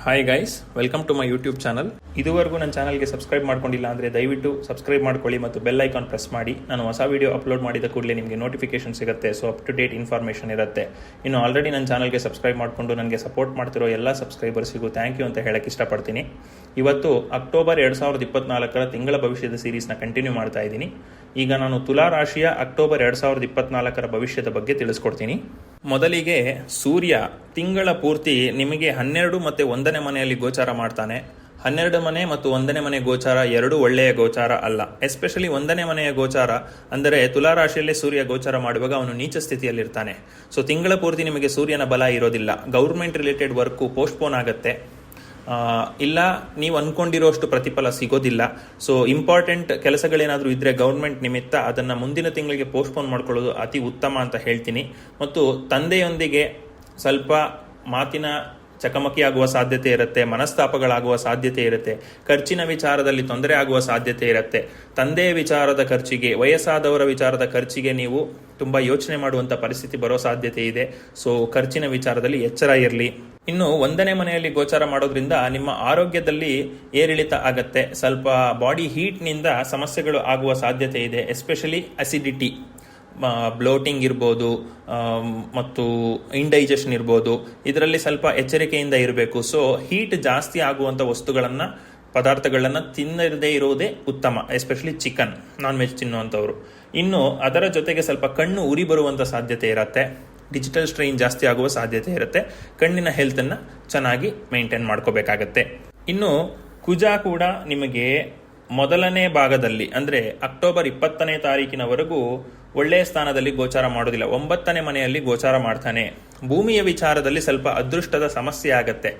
Hi guys, welcome to my YouTube channel. ಇದುವರೆಗೂ ನನ್ನ ಚಾನಲ್ಗೆ ಸಬ್ಸ್ಕ್ರೈಬ್ ಮಾಡ್ಕೊಂಡಿಲ್ಲ ಅಂದರೆ ದಯವಿಟ್ಟು ಸಬ್ಸ್ಕ್ರೈಬ್ ಮಾಡ್ಕೊಳ್ಳಿ ಮತ್ತು ಬೆಲ್ ಐಕಾನ್ ಪ್ರೆಸ್ ಮಾಡಿ. ನಾನು ಹೊಸ ವೀಡಿಯೋ ಅಪ್ಲೋಡ್ ಮಾಡಿದ ಕೂಡಲೇ ನಿಮಗೆ ನೋಟಿಫಿಕೇಶನ್ ಸಿಗುತ್ತೆ. So up to date information ಇರುತ್ತೆ. ಇನ್ನು ಆಲ್ರೆಡಿ ನನ್ನ ಚಾನಲ್ಗೆ ಸಬ್ಸ್ಕ್ರೈಬ್ ಮಾಡಿಕೊಂಡು ನನಗೆ ಸಪೋರ್ಟ್ ಮಾಡ್ತಿರೋ ಎಲ್ಲ ಸಬ್ಸ್ಕ್ರೈಬರ್ಸಿಗೂ ಥ್ಯಾಂಕ್ ಯು ಅಂತ ಹೇಳಕ್ಕೆ ಇಷ್ಟಪಡ್ತೀನಿ. ಇವತ್ತು ಅಕ್ಟೋಬರ್ 2024 ತಿಂಗಳ ಭವಿಷ್ಯದ ಸೀರೀಸ್ನ ಕಂಟಿನ್ಯೂ ಮಾಡ್ತಾ ಇದ್ದೀನಿ. ಈಗ ನಾನು ತುಲಾ ರಾಶಿಯ ಅಕ್ಟೋಬರ್ 2024 ಭವಿಷ್ಯದ ಬಗ್ಗೆ ತಿಳಿಸ್ಕೊಡ್ತೀನಿ. ಮೊದಲಿಗೆ ಸೂರ್ಯ ತಿಂಗಳ ಪೂರ್ತಿ ನಿಮಗೆ 12 ಮತ್ತು 1ನೇ ಮನೆಯಲ್ಲಿ ಗೋಚಾರ ಮಾಡ್ತಾನೆ. 12 ಮನೆ ಮತ್ತು 1ನೇ ಮನೆ ಗೋಚಾರ ಎರಡೂ ಒಳ್ಳೆಯ ಗೋಚಾರ ಅಲ್ಲ. ಎಸ್ಪೆಷಲಿ 1ನೇ ಮನೆಯ ಗೋಚಾರ ಅಂದರೆ ತುಲಾ ರಾಶಿಯಲ್ಲೇ ಸೂರ್ಯ ಗೋಚಾರ ಮಾಡುವಾಗ ಅವನು ನೀಚ ಸ್ಥಿತಿಯಲ್ಲಿರ್ತಾನೆ. ಸೊ ತಿಂಗಳ ಪೂರ್ತಿ ನಿಮಗೆ ಸೂರ್ಯನ ಬಲ ಇರೋದಿಲ್ಲ. ಗೌರ್ಮೆಂಟ್ ರಿಲೇಟೆಡ್ ವರ್ಕು ಪೋಸ್ಟ್ಪೋನ್ ಆಗುತ್ತೆ, ಇಲ್ಲ ನೀವು ಅಂದ್ಕೊಂಡಿರೋಷ್ಟು ಪ್ರತಿಫಲ ಸಿಗೋದಿಲ್ಲ. ಸೊ ಇಂಪಾರ್ಟೆಂಟ್ ಕೆಲಸಗಳೇನಾದರೂ ಇದ್ದರೆ ಗೌರ್ಮೆಂಟ್ ನಿಮಿತ್ತ ಅದನ್ನು ಮುಂದಿನ ತಿಂಗಳಿಗೆ ಪೋಸ್ಟ್ಪೋನ್ ಮಾಡ್ಕೊಳ್ಳೋದು ಅತಿ ಉತ್ತಮ ಅಂತ ಹೇಳ್ತೀನಿ. ಮತ್ತು ತಂದೆಯೊಂದಿಗೆ ಸ್ವಲ್ಪ ಮಾತಿನ ಚಕಮಕಿ ಆಗುವ ಸಾಧ್ಯತೆ ಇರುತ್ತೆ, ಮನಸ್ತಾಪಗಳಾಗುವ ಸಾಧ್ಯತೆ ಇರುತ್ತೆ, ಖರ್ಚಿನ ವಿಚಾರದಲ್ಲಿ ತೊಂದರೆ ಆಗುವ ಸಾಧ್ಯತೆ ಇರುತ್ತೆ. ತಂದೆಯ ವಿಚಾರದ ಖರ್ಚಿಗೆ, ವಯಸ್ಸಾದವರ ವಿಚಾರದ ಖರ್ಚಿಗೆ ನೀವು ತುಂಬ ಯೋಚನೆ ಮಾಡುವಂಥ ಪರಿಸ್ಥಿತಿ ಬರೋ ಸಾಧ್ಯತೆ ಇದೆ. ಸೊ ಖರ್ಚಿನ ವಿಚಾರದಲ್ಲಿ ಎಚ್ಚರ ಇರಲಿ. ಇನ್ನು 1ನೇ ಮನೆಯಲ್ಲಿ ಗೋಚಾರ ಮಾಡೋದ್ರಿಂದ ನಿಮ್ಮ ಆರೋಗ್ಯದಲ್ಲಿ ಏರಿಳಿತ ಆಗತ್ತೆ. ಸ್ವಲ್ಪ ಬಾಡಿ ಹೀಟ್ನಿಂದ ಸಮಸ್ಯೆಗಳು ಆಗುವ ಸಾಧ್ಯತೆ ಇದೆ. ಎಸ್ಪೆಷಲಿ ಅಸಿಡಿಟಿ, ಬ್ಲೋಟಿಂಗ್ ಇರ್ಬೋದು ಮತ್ತು ಇಂಡೈಜೆಷನ್ ಇರ್ಬೋದು. ಇದರಲ್ಲಿ ಸ್ವಲ್ಪ ಎಚ್ಚರಿಕೆಯಿಂದ ಇರಬೇಕು. ಸೊ ಹೀಟ್ ಜಾಸ್ತಿ ಆಗುವಂಥ ಪದಾರ್ಥಗಳನ್ನು ತಿನ್ನದೇ ಇರೋದೇ ಉತ್ತಮ. ಎಸ್ಪೆಷಲಿ ಚಿಕನ್, ನಾನ್ ವೆಜ್ ತಿನ್ನುವಂಥವ್ರು. ಇನ್ನು ಅದರ ಜೊತೆಗೆ ಸ್ವಲ್ಪ ಕಣ್ಣು ಉರಿ ಬರುವಂಥ ಸಾಧ್ಯತೆ ಇರುತ್ತೆ. ಡಿಜಿಟಲ್ ಸ್ಟ್ರೈನ್ ಜಾಸ್ತಿ ಆಗುವ ಸಾಧ್ಯತೆ ಇರುತ್ತೆ. ಕಣ್ಣಿನ ಹೆಲ್ತನ್ನು ಚೆನ್ನಾಗಿ ಮೇಂಟೈನ್ ಮಾಡ್ಕೋಬೇಕಾಗತ್ತೆ. ಇನ್ನು ಕುಜ ಕೂಡ ನಿಮಗೆ ಮೊದಲನೇ ಭಾಗದಲ್ಲಿ ಅಂದರೆ ಅಕ್ಟೋಬರ್ 20ನೇ ತಾರೀಕಿನವರೆಗೂ ಒಳ್ಳೆಯ ಸ್ಥಾನದಲ್ಲಿ ಗೋಚಾರ ಮಾಡೋದಿಲ್ಲ. 9ನೇ ಮನೆಯಲ್ಲಿ ಗೋಚಾರ ಮಾಡ್ತಾನೆ. ಭೂಮಿಯ ವಿಚಾರದಲ್ಲಿ ಸ್ವಲ್ಪ ಅದೃಷ್ಟದ ಸಮಸ್ಯೆ ಆಗತ್ತೆ.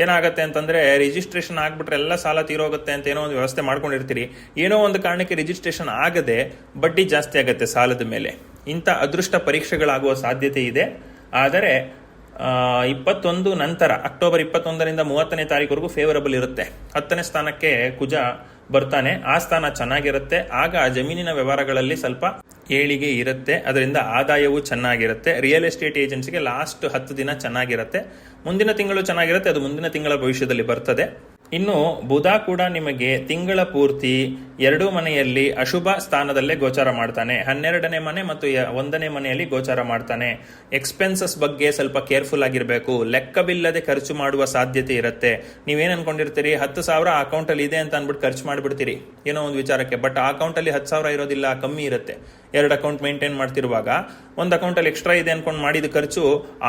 ಏನಾಗುತ್ತೆ ಅಂತಂದರೆ ರಿಜಿಸ್ಟ್ರೇಷನ್ ಆಗಿಬಿಟ್ರೆ ಎಲ್ಲ ಸಾಲ ತೀರೋಗುತ್ತೆ ಅಂತ ಏನೋ ಒಂದು ವ್ಯವಸ್ಥೆ ಮಾಡ್ಕೊಂಡಿರ್ತೀರಿ. ಏನೋ ಒಂದು ಕಾರಣಕ್ಕೆ ರಿಜಿಸ್ಟ್ರೇಷನ್ ಆಗದೆ ಬಡ್ಡಿ ಜಾಸ್ತಿ ಆಗುತ್ತೆ ಸಾಲದ ಮೇಲೆ. ಇಂಥ ಅದೃಷ್ಟ ಪರೀಕ್ಷೆಗಳಾಗುವ ಸಾಧ್ಯತೆ ಇದೆ. ಆದರೆ 21 ನಂತರ ಅಕ್ಟೋಬರ್ 21ರಿಂದ 30ನೇ ತಾರೀಕುವರೆಗೂ ಫೇವರಬಲ್ ಇರುತ್ತೆ. 10ನೇ ಸ್ಥಾನಕ್ಕೆ ಕುಜ ಬರ್ತಾನೆ. ಆ ಸ್ಥಾನ ಚೆನ್ನಾಗಿರುತ್ತೆ. ಆಗ ಜಮೀನಿನ ವ್ಯವಹಾರಗಳಲ್ಲಿ ಸ್ವಲ್ಪ ಏಳಿಗೆ ಇರುತ್ತೆ. ಅದರಿಂದ ಆದಾಯವೂ ಚೆನ್ನಾಗಿರುತ್ತೆ. ರಿಯಲ್ ಎಸ್ಟೇಟ್ ಏಜೆನ್ಸಿಗೆ ಲಾಸ್ಟ್ 10 ದಿನ ಚೆನ್ನಾಗಿರುತ್ತೆ. ಮುಂದಿನ ತಿಂಗಳು ಚೆನ್ನಾಗಿರುತ್ತೆ. ಅದು ಮುಂದಿನ ತಿಂಗಳ ಭವಿಷ್ಯದಲ್ಲಿ ಬರ್ತದೆ. ಇನ್ನು ಬುಧ ಕೂಡ ನಿಮಗೆ ತಿಂಗಳ ಪೂರ್ತಿ 2 ಮನೆಯಲ್ಲಿ ಅಶುಭ ಸ್ಥಾನದಲ್ಲೇ ಗೋಚಾರ ಮಾಡ್ತಾನೆ. 12ನೇ ಮನೆ ಮತ್ತು 1ನೇ ಮನೆಯಲ್ಲಿ ಗೋಚಾರ ಮಾಡ್ತಾನೆ. ಎಕ್ಸ್ಪೆನ್ಸಸ್ ಬಗ್ಗೆ ಸ್ವಲ್ಪ ಕೇರ್ಫುಲ್ ಆಗಿರಬೇಕು. ಲೆಕ್ಕವಿಲ್ಲದೆ ಖರ್ಚು ಮಾಡುವ ಸಾಧ್ಯತೆ ಇರುತ್ತೆ. ನೀವೇನು ಅನ್ಕೊಂಡಿರ್ತೀರಿ, 10,000 ಅಕೌಂಟಲ್ಲಿ ಇದೆ ಅಂತ ಅಂದ್ಬಿಟ್ಟು ಖರ್ಚು ಮಾಡಿಬಿಡ್ತೀರಿ ಏನೋ ಒಂದು ವಿಚಾರಕ್ಕೆ. ಬಟ್ ಆ ಅಕೌಂಟಲ್ಲಿ 10,000 ಇರೋದಿಲ್ಲ, ಕಮ್ಮಿ ಇರುತ್ತೆ. 2 ಅಕೌಂಟ್ ಮೇಂಟೈನ್ ಮಾಡ್ತಿರುವಾಗ ಒಂದು ಅಕೌಂಟಲ್ಲಿ ಎಕ್ಸ್ಟ್ರಾ ಇದೆ ಅನ್ಕೊಂಡು ಮಾಡಿದ ಖರ್ಚು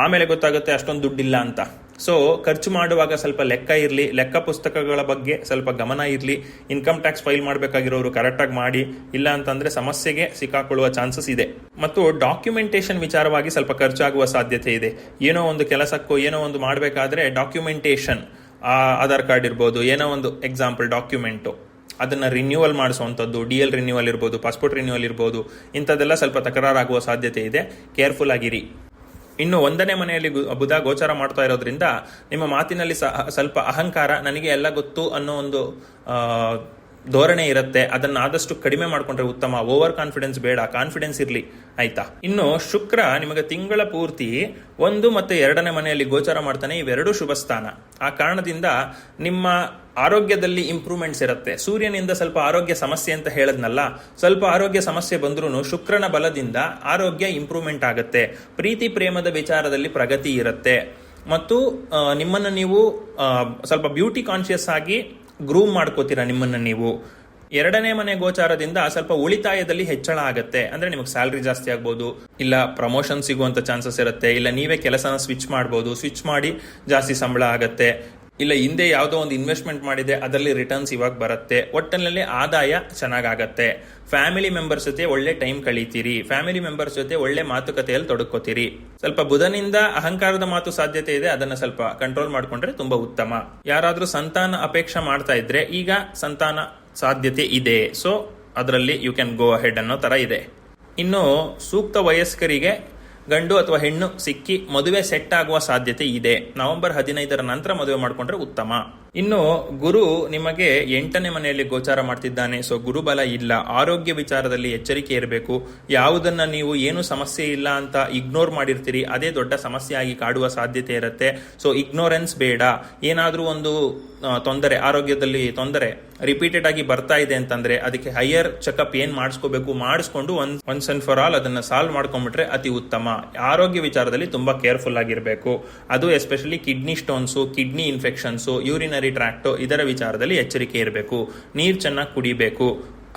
ಆಮೇಲೆ ಗೊತ್ತಾಗುತ್ತೆ ಅಷ್ಟೊಂದು ದುಡ್ಡಿಲ್ಲ ಅಂತ. ಸೊ ಖರ್ಚು ಮಾಡುವಾಗ ಸ್ವಲ್ಪ ಲೆಕ್ಕ ಇರಲಿ. ಲೆಕ್ಕ ಪುಸ್ತಕಗಳ ಬಗ್ಗೆ ಸ್ವಲ್ಪ ಗಮನ ಇರಲಿ. ಇನ್ಕಮ್ ಟ್ಯಾಕ್ಸ್ ಫೈಲ್ ಮಾಡಬೇಕಾಗಿರೋರು ಕರೆಕ್ಟಾಗಿ ಮಾಡಿ, ಇಲ್ಲ ಅಂತಂದರೆ ಸಮಸ್ಯೆಗೆ ಸಿಕ್ಕಾಕೊಳ್ಳುವ ಚಾನ್ಸಸ್ ಇದೆ. ಮತ್ತು ಡಾಕ್ಯುಮೆಂಟೇಷನ್ ವಿಚಾರವಾಗಿ ಸ್ವಲ್ಪ ಖರ್ಚಾಗುವ ಸಾಧ್ಯತೆ ಇದೆ. ಏನೋ ಒಂದು ಕೆಲಸಕ್ಕೋ ಏನೋ ಒಂದು ಮಾಡಬೇಕಾದ್ರೆ ಡಾಕ್ಯುಮೆಂಟೇಷನ್, ಆಧಾರ್ ಕಾರ್ಡ್ ಇರ್ಬೋದು, ಏನೋ ಒಂದು ಎಕ್ಸಾಂಪಲ್ ಡಾಕ್ಯುಮೆಂಟು, ಅದನ್ನು ರಿನ್ಯೂವಲ್ ಮಾಡಿಸುವಂಥದ್ದು, DL ರಿನ್ಯೂವಲ್ ಇರ್ಬೋದು, ಪಾಸ್ಪೋರ್ಟ್ ರಿನ್ಯೂವಲ್ ಇರ್ಬೋದು, ಇಂಥದ್ದೆಲ್ಲ ಸ್ವಲ್ಪ ತಕರಾರಾಗುವ ಸಾಧ್ಯತೆ ಇದೆ. ಕೇರ್ಫುಲ್ ಆಗಿರಿ. ಇನ್ನು 1ನೇ ಮನೆಯಲ್ಲಿ ಬುಧ ಗೋಚಾರ ಮಾಡ್ತಾ ಇರೋದ್ರಿಂದ ನಿಮ್ಮ ಮಾತಿನಲ್ಲಿ ಸ್ವಲ್ಪ ಅಹಂಕಾರ, ನನಗೆ ಎಲ್ಲ ಗೊತ್ತು ಅನ್ನೋ ಒಂದು ಧೋರಣೆ ಇರುತ್ತೆ. ಅದನ್ನು ಆದಷ್ಟು ಕಡಿಮೆ ಮಾಡ್ಕೊಂಡ್ರೆ ಉತ್ತಮ. ಓವರ್ ಕಾನ್ಫಿಡೆನ್ಸ್ ಬೇಡ, ಕಾನ್ಫಿಡೆನ್ಸ್ ಇರಲಿ, ಆಯ್ತಾ. ಇನ್ನು ಶುಕ್ರ ನಿಮಗೆ ತಿಂಗಳ ಪೂರ್ತಿ 1 ಮತ್ತು 2ನೇ ಮನೆಯಲ್ಲಿ ಗೋಚಾರ ಮಾಡ್ತಾನೆ. ಇವೆರಡೂ ಶುಭ ಸ್ಥಾನ. ಆ ಕಾರಣದಿಂದ ನಿಮ್ಮ ಆರೋಗ್ಯದಲ್ಲಿ ಇಂಪ್ರೂವ್ಮೆಂಟ್ಸ್ ಇರುತ್ತೆ. ಸೂರ್ಯನಿಂದ ಸ್ವಲ್ಪ ಆರೋಗ್ಯ ಸಮಸ್ಯೆ ಅಂತ ಹೇಳದ್ನಲ್ಲ, ಸ್ವಲ್ಪ ಆರೋಗ್ಯ ಸಮಸ್ಯೆ ಬಂದ್ರೂ ಶುಕ್ರನ ಬಲದಿಂದ ಆರೋಗ್ಯ ಇಂಪ್ರೂವ್ಮೆಂಟ್ ಆಗುತ್ತೆ. ಪ್ರೀತಿ ಪ್ರೇಮದ ವಿಚಾರದಲ್ಲಿ ಪ್ರಗತಿ ಇರುತ್ತೆ. ಮತ್ತು ನಿಮ್ಮನ್ನು ನೀವು ಸ್ವಲ್ಪ ಬ್ಯೂಟಿ ಕಾನ್ಷಿಯಸ್ ಆಗಿ ಗ್ರೂಮ್ ಮಾಡ್ಕೋತೀರಾ ನಿಮ್ಮನ್ನು ನೀವು. 2ನೇ ಮನೆ ಗೋಚಾರದಿಂದ ಸ್ವಲ್ಪ ಉಳಿತಾಯದಲ್ಲಿ ಹೆಚ್ಚಳ ಆಗುತ್ತೆ. ಅಂದರೆ ನಿಮಗೆ ಸ್ಯಾಲ್ರಿ ಜಾಸ್ತಿ ಆಗ್ಬೋದು, ಇಲ್ಲ ಪ್ರಮೋಷನ್ ಸಿಗುವಂಥ ಚಾನ್ಸಸ್ ಇರುತ್ತೆ, ಇಲ್ಲ ನೀವೇ ಕೆಲಸನ ಸ್ವಿಚ್ ಮಾಡ್ಬೋದು. ಸ್ವಿಚ್ ಮಾಡಿ ಜಾಸ್ತಿ ಸಂಬಳ ಆಗುತ್ತೆ, ಇಲ್ಲ ಹಿಂದೆ ಯಾವುದೋ ಒಂದು ಇನ್ವೆಸ್ಟ್ಮೆಂಟ್ ಮಾಡಿದೆ ಅದರಲ್ಲಿ ರಿಟರ್ನ್ಸ್ ಇವಾಗ ಬರುತ್ತೆ. ಒಟ್ಟಿನಲ್ಲಿ ಆದಾಯ ಚೆನ್ನಾಗಾಗತ್ತೆ. ಫ್ಯಾಮಿಲಿ ಮೆಂಬರ್ಸ್ ಜೊತೆ ಒಳ್ಳೆ ಟೈಮ್ ಕಳೀತೀರಿ. ಫ್ಯಾಮಿಲಿ ಮೆಂಬರ್ಸ್ ಜೊತೆ ಒಳ್ಳೆ ಮಾತುಕತೆಯಲ್ಲಿ ತೊಡಕೋತೀರಿ. ಸ್ವಲ್ಪ ಬುಧನಿಂದ ಅಹಂಕಾರದ ಮಾತು ಸಾಧ್ಯತೆ ಇದೆ. ಅದನ್ನು ಸ್ವಲ್ಪ ಕಂಟ್ರೋಲ್ ಮಾಡಿಕೊಂಡ್ರೆ ತುಂಬಾ ಉತ್ತಮ. ಯಾರಾದರೂ ಸಂತಾನ ಅಪೇಕ್ಷೆ ಮಾಡ್ತಾ ಇದ್ರೆ ಈಗ ಸಂತಾನ ಸಾಧ್ಯತೆ ಇದೆ. ಸೊ ಅದರಲ್ಲಿ ಯು ಕ್ಯಾನ್ ಗೋ ಅಹೆಡ್ ಅನ್ನೋ ತರ ಇದೆ. ಇನ್ನು ಸೂಕ್ತ ವಯಸ್ಕರಿಗೆ ಗಂಡು ಅಥವಾ ಹೆಣ್ಣು ಸಿಕ್ಕಿ ಮದುವೆ ಸೆಟ್ ಆಗುವ ಸಾಧ್ಯತೆ ಇದೆ. ನವೆಂಬರ್ 15ರ ನಂತರ ಮದುವೆ ಮಾಡಿಕೊಂಡ್ರೆ ಉತ್ತಮ. ಇನ್ನು ಗುರು ನಿಮಗೆ 8ನೇ ಮನೆಯಲ್ಲಿ ಗೋಚಾರ ಮಾಡ್ತಿದ್ದಾನೆ. ಸೊ ಗುರುಬಲ ಇಲ್ಲ. ಆರೋಗ್ಯ ವಿಚಾರದಲ್ಲಿ ಎಚ್ಚರಿಕೆ ಇರಬೇಕು. ಯಾವುದನ್ನ ನೀವು ಏನು ಸಮಸ್ಯೆ ಇಲ್ಲ ಅಂತ ಇಗ್ನೋರ್ ಮಾಡಿರ್ತೀರಿ ಅದೇ ದೊಡ್ಡ ಸಮಸ್ಯೆ ಆಗಿ ಕಾಡುವ ಸಾಧ್ಯತೆ ಇರುತ್ತೆ. ಸೊ ಇಗ್ನೋರೆನ್ಸ್ ಬೇಡ. ಏನಾದ್ರೂ ಒಂದು ತೊಂದರೆ, ಆರೋಗ್ಯದಲ್ಲಿ ತೊಂದರೆ ರಿಪೀಟೆಡ್ ಆಗಿ ಬರ್ತಾ ಇದೆ ಅಂತಂದ್ರೆ ಅದಕ್ಕೆ ಹೈಯರ್ ಚೆಕಪ್ ಏನ್ ಮಾಡಿಸ್ಕೋಬೇಕು ಮಾಡಿಸ್ಕೊಂಡು ಒನ್ಸ್ ಅಂಡ್ ಫಾರ್ ಆಲ್ ಅದನ್ನ ಸಾಲ್ವ್ ಮಾಡ್ಕೊಂಡ್ಬಿಟ್ರೆ ಅತಿ ಉತ್ತಮ. ಆರೋಗ್ಯ ವಿಚಾರದಲ್ಲಿ ತುಂಬಾ ಕೇರ್ಫುಲ್ ಆಗಿರಬೇಕು. ಅದು especially kidney stones, kidney infections, urinary tract ಇದರ ವಿಚಾರದಲ್ಲಿ ಎಚ್ಚರಿಕೆ ಇರಬೇಕು. ನೀರು ಚೆನ್ನಾಗಿ ಕುಡಿಬೇಕು.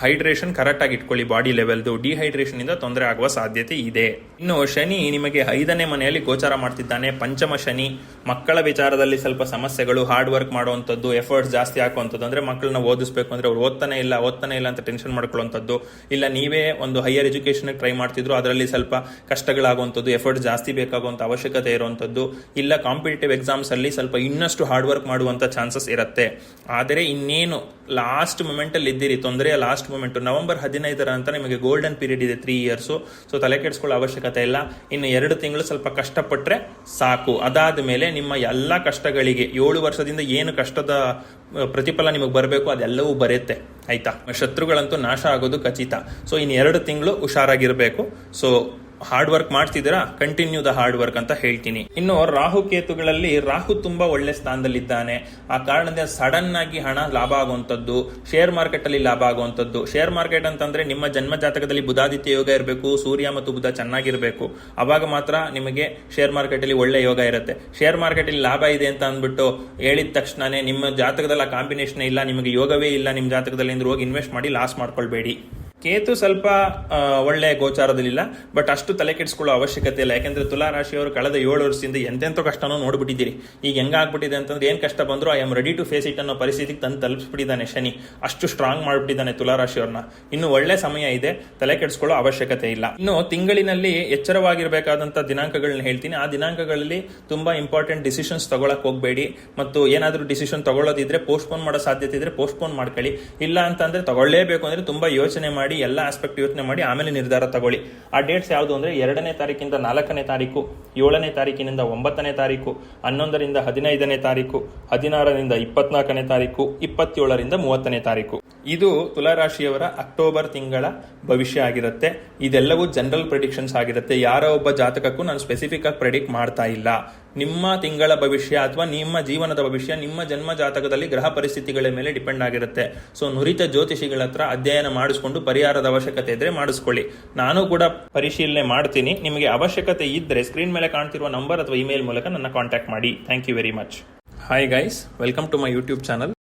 ಹೈಡ್ರೇಷನ್ ಕರೆಕ್ಟ್ ಆಗಿ ಇಟ್ಕೊಳ್ಳಿ. ಬಾಡಿ ಲೆವೆಲ್ದು ಡಿಹೈಡ್ರೇಷನ್ ಇಂದ ತೊಂದರೆ ಆಗುವ ಸಾಧ್ಯತೆ ಇದೆ. ಇನ್ನು ಶನಿ ನಿಮಗೆ 5ನೇ ಮನೆಯಲ್ಲಿ ಗೋಚಾರ ಮಾಡ್ತಿದ್ದಾನೆ. ಪಂಚಮ ಶನಿ. ಮಕ್ಕಳ ವಿಚಾರದಲ್ಲಿ ಸ್ವಲ್ಪ ಸಮಸ್ಯೆಗಳು, ಹಾರ್ಡ್ ವರ್ಕ್ ಮಾಡುವಂಥದ್ದು, ಎಫರ್ಟ್ಸ್ ಜಾಸ್ತಿ ಹಾಕುವಂಥದ್ದು. ಅಂದ್ರೆ ಮಕ್ಕಳನ್ನ ಓದಿಸ್ಬೇಕು ಅಂದ್ರೆ ಅವ್ರು ಓದ್ತಾನೆ ಇಲ್ಲ ಅಂತ ಟೆನ್ಷನ್ ಮಾಡ್ಕೊಳ್ಳುವಂಥದ್ದು. ಇಲ್ಲ ನೀವೇ ಒಂದು ಹೈಯರ್ ಎಜುಕೇಶನ್ ಟ್ರೈ ಮಾಡ್ತಿದ್ರು ಅದರಲ್ಲಿ ಸ್ವಲ್ಪ ಕಷ್ಟಗಳಾಗುವಂಥದ್ದು, ಎಫರ್ಟ್ಸ್ ಜಾಸ್ತಿ ಬೇಕಾಗುವಂಥ ಅವಶ್ಯಕತೆ ಇರುವಂಥದ್ದು. ಇಲ್ಲ ಕಾಂಪಿಟೇಟಿವ್ ಎಕ್ಸಾಮ್ಸ್ ಅಲ್ಲಿ ಸ್ವಲ್ಪ ಇನ್ನಷ್ಟು ಹಾರ್ಡ್ ವರ್ಕ್ ಮಾಡುವಂಥ ಚಾನ್ಸಸ್ ಇರುತ್ತೆ. ಆದರೆ ಇನ್ನೇನು ಲಾಸ್ಟ್ ಮೂಮೆಂಟ್ ಅಲ್ಲಿ ಇದ್ದೀರಿ, ತೊಂದರೆಯ ಲಾಸ್ಟ್ ಮೂಮೆಂಟ್ ನವೆಂಬರ್ 15 ಅಂತ ನಿಮಗೆ ಗೋಲ್ಡನ್ ಪೀರಿಯಡ್ ಇದೆ, 3 ಇಯರ್ಸ್. ಸೊ ತಲೆ ಕೆಡಿಸ್ಕೊಳ್ಳೋ ಅವಶ್ಯಕತೆ ಇಲ್ಲ. ಇನ್ನು 2 ತಿಂಗಳು ಸ್ವಲ್ಪ ಕಷ್ಟಪಟ್ರೆ ಸಾಕು. ಅದಾದ ಮೇಲೆ ನಿಮ್ಮ ಎಲ್ಲಾ ಕಷ್ಟಗಳಿಗೆ 7 ವರ್ಷದಿಂದ ಏನು ಕಷ್ಟದ ಪ್ರತಿಫಲ ನಿಮಗೆ ಬರಬೇಕು ಅದೆಲ್ಲವೂ ಬರುತ್ತೆ. ಆಯ್ತಾ? ಶತ್ರುಗಳಂತೂ ನಾಶ ಆಗೋದು ಖಚಿತ. ಸೊ ಇನ್ನು 2 ತಿಂಗಳು ಹುಷಾರಾಗಿರ್ಬೇಕು. ಸೊ ಹಾರ್ಡ್ ವರ್ಕ್ ಮಾಡ್ತಿದ್ದೀರಾ, ಕಂಟಿನ್ಯೂ ದ ಹಾರ್ಡ್ ವರ್ಕ್ ಅಂತ ಹೇಳ್ತೀನಿ. ಇನ್ನು ರಾಹು ಕೇತುಗಳಲ್ಲಿ ರಾಹು ತುಂಬಾ ಒಳ್ಳೆ ಸ್ಥಾನದಲ್ಲಿದ್ದಾನೆ. ಆ ಕಾರಣದಿಂದ ಸಡನ್ ಆಗಿ ಹಣ ಲಾಭ ಆಗುವಂಥದ್ದು, ಶೇರ್ ಮಾರ್ಕೆಟ್ ಅಲ್ಲಿ ಲಾಭ ಆಗುವಂಥದ್ದು. ಶೇರ್ ಮಾರ್ಕೆಟ್ ಅಂತಂದ್ರೆ ನಿಮ್ಮ ಜನ್ಮ ಜಾತಕದಲ್ಲಿ ಬುಧಾದಿತ್ಯ ಯೋಗ ಇರಬೇಕು, ಸೂರ್ಯ ಮತ್ತು ಬುಧ ಚೆನ್ನಾಗಿರ್ಬೇಕು. ಅವಾಗ ಮಾತ್ರ ನಿಮಗೆ ಶೇರ್ ಮಾರ್ಕೆಟ್ ಅಲ್ಲಿ ಒಳ್ಳೆ ಯೋಗ ಇರುತ್ತೆ. ಶೇರ್ ಮಾರ್ಕೆಟ್ ಅಲ್ಲಿ ಲಾಭ ಇದೆ ಅಂತ ಅಂದ್ಬಿಟ್ಟು ಹೇಳಿದ ತಕ್ಷಣನೇ ನಿಮ್ಮ ಜಾತಕದಲ್ಲಿ ಆ ಕಾಂಬಿನೇಷನ್ ಇಲ್ಲ, ನಿಮಗೆ ಯೋಗವೇ ಇಲ್ಲ ನಿಮ್ಮ ಜಾತಕದಲ್ಲಿ ಅಂದ್ರೆ ಹೋಗಿ ಇನ್ವೆಸ್ಟ್ ಮಾಡಿ ಲಾಸ್ ಮಾಡ್ಕೊಳ್ಬೇಡಿ. ಕೇತು ಸ್ವಲ್ಪ ಒಳ್ಳೆ ಗೋಚಾರದಲ್ಲಿಲ್ಲ, ಬಟ್ ಅಷ್ಟು ತಲೆ ಕೆಡಿಸ್ಕೊಳ್ಳೋ ಅವಶ್ಯಕತೆ ಇಲ್ಲ. ಯಾಕೆಂದ್ರೆ ತುಲಾ ರಾಶಿಯವರು ಕಳೆದ 7 ವರ್ಷದಿಂದ ಎಂತೆಂಥ ಕಷ್ಟನೋ ನೋಡ್ಬಿಟ್ಟಿದ್ದೀರಿ. ಈಗ ಹೆಂಗಾಗ್ಬಿಟ್ಟಿದೆ ಅಂತಂದ್ರೆ ಏನ್ ಕಷ್ಟ ಬಂದ್ರು I am ready to face it ಅನ್ನೋ ಪರಿಸ್ಥಿತಿಗೆ ತಂದು ತಲುಪಿಸ್ಬಿಟ್ಟಿದ್ದಾನೆ ಶನಿ. ಅಷ್ಟು ಸ್ಟ್ರಾಂಗ್ ಮಾಡ್ಬಿಟ್ಟಿದ್ದಾನೆ ತುಲಾ ರಾಶಿಯವ್ರನ್ನ. ಇನ್ನು ಒಳ್ಳೆ ಸಮಯ ಇದೆ, ತಲೆ ಕೆಡಿಸ್ಕೊಳ್ಳೋ ಅವಶ್ಯಕತೆ ಇಲ್ಲ. ಇನ್ನು ತಿಂಗಳಿನಲ್ಲಿ ಎಚ್ಚರವಾಗಿರಬೇಕಾದಂತ ದಿನಾಂಕಗಳನ್ನ ಹೇಳ್ತೀನಿ. ಆ ದಿನಾಂಕಗಳಲ್ಲಿ ತುಂಬಾ ಇಂಪಾರ್ಟೆಂಟ್ ಡಿಸಿಷನ್ಸ್ ತಗೊಳಕ್ ಹೋಗ್ಬೇಡಿ. ಮತ್ತು ಏನಾದ್ರೂ ಡಿಸಿಷನ್ ತಗೊಳ್ಳೋದಿದ್ರೆ ಪೋಸ್ಟ್ಪೋನ್ ಮಾಡೋ ಸಾಧ್ಯತೆ ಇದ್ರೆ ಪೋಸ್ಟ್ಪೋನ್ ಮಾಡ್ಕೊಳ್ಳಿ. ಇಲ್ಲ ಅಂತಂದ್ರೆ ತಗೊಳ್ಳೇಬೇಕು ಅಂದ್ರೆ ತುಂಬಾ ಯೋಚನೆ ಮಾಡಿ, ಎಲ್ಲ ಆಸ್ಪೆಕ್ಟ್ ಯೋಚನೆ ಮಾಡಿ ಆಮೇಲೆ ನಿರ್ಧಾರ ತಗೊಳ್ಳಿ. ಆ ಡೇಟ್ಸ್ ಯಾವುದು ಅಂದ್ರೆ 2ನೇ ತಾರೀಕಿಂದ 4ನೇ ತಾರೀಕು, 7ನೇ ತಾರೀಕಿನಿಂದ 9ನೇ ತಾರೀಕು, 11ರಿಂದ 15ನೇ ತಾರೀಕು, 16ರಿಂದ 24ನೇ ತಾರೀಕು, 27ರಿಂದ 30ನೇ ತಾರೀಕು. ಇದು ತುಲಾರಾಶಿಯವರ ಅಕ್ಟೋಬರ್ ತಿಂಗಳ ಭವಿಷ್ಯ ಆಗಿರುತ್ತೆ. ಇದೆಲ್ಲವೂ ಜನರಲ್ ಪ್ರೆಡಿಕ್ಷನ್ಸ್ ಆಗಿರುತ್ತೆ. ಯಾರೋ ಒಬ್ಬ ಜಾತಕಕ್ಕೂ ನಾನು ಸ್ಪೆಸಿಫಿಕ್ ಆಗಿ ಪ್ರೆಡಿಕ್ಟ್ ಮಾಡ್ತಾ ಇಲ್ಲ. ನಿಮ್ಮ ತಿಂಗಳ ಭವಿಷ್ಯ ಅಥವಾ ನಿಮ್ಮ ಜೀವನದ ಭವಿಷ್ಯ ನಿಮ್ಮ ಜನ್ಮ ಜಾತಕದಲ್ಲಿ ಗ್ರಹ ಪರಿಸ್ಥಿತಿಗಳ ಮೇಲೆ ಡಿಪೆಂಡ್ ಆಗಿರುತ್ತೆ. ಸೊ ನುರಿತ ಜ್ಯೋತಿಷಿಗಳ ಹತ್ರ ಅಧ್ಯಯನ ಮಾಡಿಸ್ಕೊಂಡು ಪರಿಹಾರದ ಅವಶ್ಯಕತೆ ಇದ್ರೆ ಮಾಡಿಸ್ಕೊಳ್ಳಿ. ನಾನು ಕೂಡ ಪರಿಶೀಲನೆ ಮಾಡ್ತೀನಿ. ನಿಮಗೆ ಅವಶ್ಯಕತೆ ಇದ್ರೆ ಸ್ಕ್ರೀನ್ ಮೇಲೆ ಕಾಣ್ತಿರುವ ನಂಬರ್ ಅಥವಾ ಇಮೇಲ್ ಮೂಲಕ ನನ್ನ ಕಾಂಟ್ಯಾಕ್ಟ್ ಮಾಡಿ. Thank you very much. Hi guys, welcome to my YouTube channel.